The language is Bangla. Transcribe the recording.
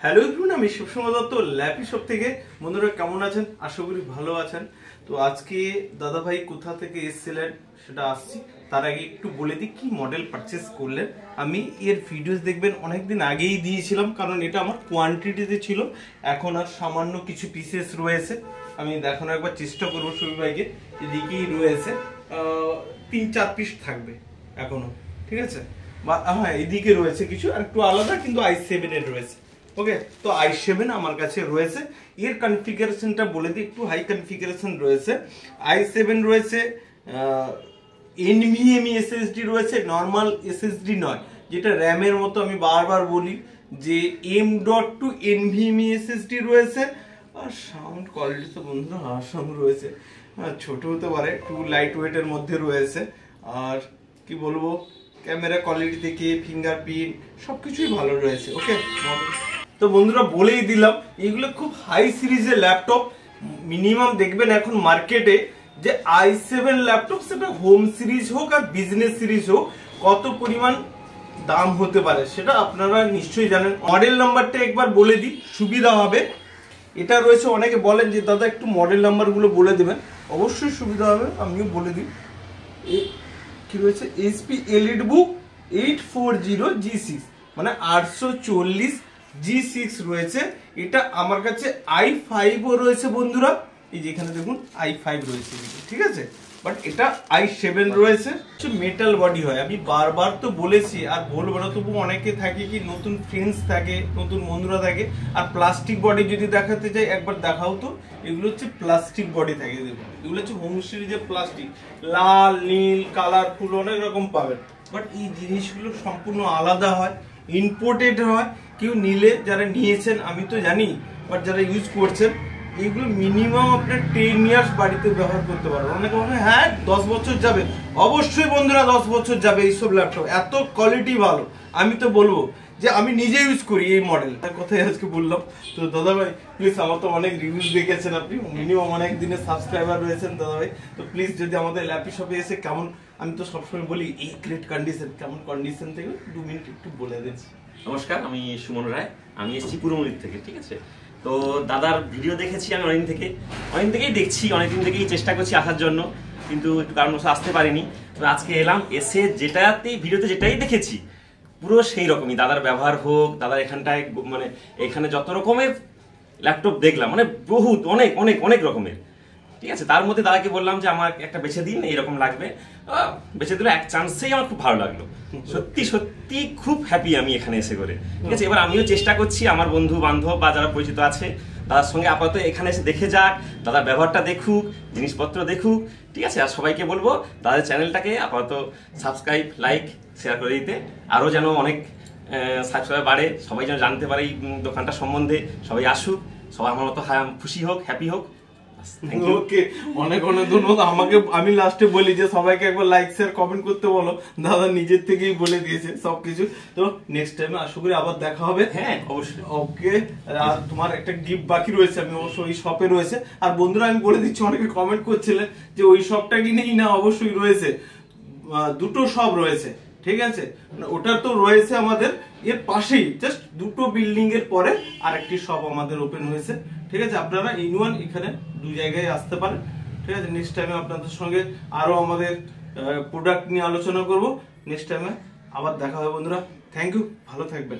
হ্যালো এভরিওয়ান, আমি শিবসময় দত্ত ল্যাপি শপ থেকে। বন্ধুরা কেমন আছেন? আশা করি ভালো আছেন। তো আজকে দাদা ভাই কোথা থেকে এসেছিলেন সেটা আসছি। তার আগে একটু বলে দিই কি মডেল পারচেস করলেন। আমি এর ভিডিওস দেখবেন অনেকদিন আগেই দিয়েছিলাম, কারণ এটা আমার কোয়ান্টিটিতে ছিল। এখন আর সামান্য কিছু পিসেস রয়েছে, আমি দেখানোর একবার চেষ্টা করবো সুবি ভাইকে। এদিকেই রয়েছে 3-4 পিস থাকবে এখনো, ঠিক আছে? বা হ্যাঁ, এদিকে রয়েছে কিছু আর একটু আলাদা, কিন্তু i7 এর রয়েছে। ওকে, তো i7 আমার কাছে রয়েছে। এর কনফিগারেশনটা বলে দিই, একটু হাই কনফিগারেশন রয়েছে। i7 রয়েছে, NVMe SSD রয়েছে, নর্মাল SSD নয়, যেটা র্যামের মতো আমি বারবার বলি যে M.2 NVMe SSD রয়েছে। আর সাউন্ড কোয়ালিটি তো বন্ধুরা আসাম রয়েছে, ছোট হতে পারে, একটু লাইট ওয়েটের মধ্যে রয়েছে। আর কি বলবো, ক্যামেরা কোয়ালিটি থেকে ফিঙ্গারপ্রিন্ট সবকিছুই ভালো রয়েছে। ওকে, তো বন্ধুরা বলেই দিলাম, এগুলো খুব হাই সিরিজের ল্যাপটপ। মিনিমাম দেখবেন এখন মার্কেটে যে i7 ল্যাপটপ, সেটা হোম সিরিজ হোক আর বিজনেস সিরিজ হোক, কত পরিমাণ দাম হতে পারে সেটা আপনারা নিশ্চয়ই জানেন। মডেল নাম্বারটা একবার বলে দিই, সুবিধা হবে। এটা রয়েছে, অনেকে বলেন যে দাদা একটু মডেল নাম্বারগুলো বলে দেবেন। অবশ্যই সুবিধা হবে, আমিও বলে দিই। কি রয়েছে, HP EliteBook 840G6, মানে 840 G6 রয়েছে। এটা আমার কাছে i5 ও রয়েছে বন্ধুরা, এই যে এখানে দেখুন i5 রয়েছে, ঠিক আছে? বাট এটা i7 রয়েছে। মেটাল বডি হয়, আমি বারবার তো বলেছি আর বলবো না, তবু অনেকে থাকে কি, নতুন ফ্রেন্ডস থাকে, নতুন বন্ধুরা থাকে, আর প্লাস্টিক বডি যদি দেখাতে চাই একবার দেখাও তো। এগুলো হচ্ছে প্লাস্টিক বডি থাকে, দেখুন এগুলো হচ্ছে হোম সিরিজের প্লাস্টিক, লাল নীল কালারফুল অনেক রকম পাবেন। বাট এই জিনিসগুলো সম্পূর্ণ আলাদা হয়, ইম্পোর্টেড হয়। কেউ নিলে, যারা নিয়েছেন আমি তো জানি, বাট যারা ইউজ করছেন, এইগুলো মিনিমাম আপনার 10 ইয়ার্স বাড়িতে ব্যবহার করতে পারবেন। অনেকে বলে হ্যাঁ 10 বছর যাবে, অবশ্যই বন্ধুরা 10 বছর যাবে এইসব ল্যাপটপ, এত কোয়ালিটি ভালো। আমি তো বলবো যে আমি নিজে ইউজ করি এই মডেল, তার কথাই আজকে বললাম। তো দাদা ভাই প্লিজ, আমার তো অনেক রিভিউজ দেখেছেন আপনি, মিনিমাম অনেক দিনের সাবস্ক্রাইবার রয়েছেন দাদা ভাই। তো প্লিজ যদি আমাদের ল্যাপি শপে এসে কেমন, আমি তো সবসময় বলি এই গ্রেট কন্ডিশন, কেমন কন্ডিশন থেকে 2 মিনিট একটু বলে দিচ্ছি। নমস্কার, আমি সুমন রায়, আমি এসেছি পুরমলির থেকে, ঠিক আছে? তো দাদার ভিডিও দেখেছি আমি অনেকদিন থেকেই দেখছি, অনেকদিন থেকেই চেষ্টা করছি আসার জন্য, কিন্তু একটু কারণবশত আসতে পারিনি। তো আজকে এলাম, এসে ভিডিওতে যেটাই দেখেছি পুরো সেই রকমই। দাদার ব্যবহার হোক, দাদার এখানটায় মানে এখানে যত রকমের ল্যাপটপ দেখলাম, মানে বহুত অনেক অনেক অনেক রকমের, ঠিক আছে? তার মধ্যে দাদাকে বললাম যে আমার একটা বেছে দিন, এইরকম লাগবে। বেছে দিলে এক চান্সেই আমার খুব ভালো লাগলো। সত্যি সত্যি খুব হ্যাপি আমি এখানে এসে করে, ঠিক আছে? এবার আমিও চেষ্টা করছি, আমার বন্ধু বান্ধব বা যারা পরিচিত আছে দাদার সঙ্গে আপাতত এখানে এসে দেখে যাক, দাদার ব্যবহারটা দেখুক, জিনিসপত্র দেখুক, ঠিক আছে? আর সবাইকে বলবো দাদার চ্যানেলটাকে আপাতত সাবস্ক্রাইব, লাইক, শেয়ার করে দিতে, আরও যেন অনেক সাবস্ক্রাইবার বাড়ে, সবাই যেন জানতে পারে এই দোকানটা সম্বন্ধে, সবাই আসুক, সবাই আমার মতো খুশি হোক, হ্যাপি হোক। ওকে, অনেক অনেক ধন্যবাদ। আমি লাস্টে বলি যে সবাইকে একবার লাইক শেয়ার কমেন্ট করতে বলো, দাদা নিজের থেকেই বলে দিয়েছে সবকিছু। তো নেক্সট টাইমে আশা করি আবার দেখা হবে। হ্যাঁ অবশ্যই। ওকে, আর তোমার একটা গিফট বাকি রয়েছে, আমি অবশ্যই ওই শপে রয়েছে। আর বন্ধুরা আমি বলে দিচ্ছি, অনেকে কমেন্ট করছিলেন যে ওই শপটা কি নেই, না অবশ্যই রয়েছে, দুটো শপ রয়েছে, ঠিক আছে? ওটা তো রয়েছে আমাদের এর পাশেই, জাস্ট দুটো বিল্ডিং এর পরে আরেকটি শপ আমাদের ওপেন হয়েছে, ঠিক আছে? আপনারা ইনওয়ান এখানে 2 জায়গায় আসতে পারেন, ঠিক আছে? নেক্সট টাইমে আপনাদের সঙ্গে আরো আমাদের প্রোডাক্ট নিয়ে আলোচনা করব। নেক্সট টাইমে আবার দেখা হবে বন্ধুরা। থ্যাংক ইউ, ভালো থাকবেন।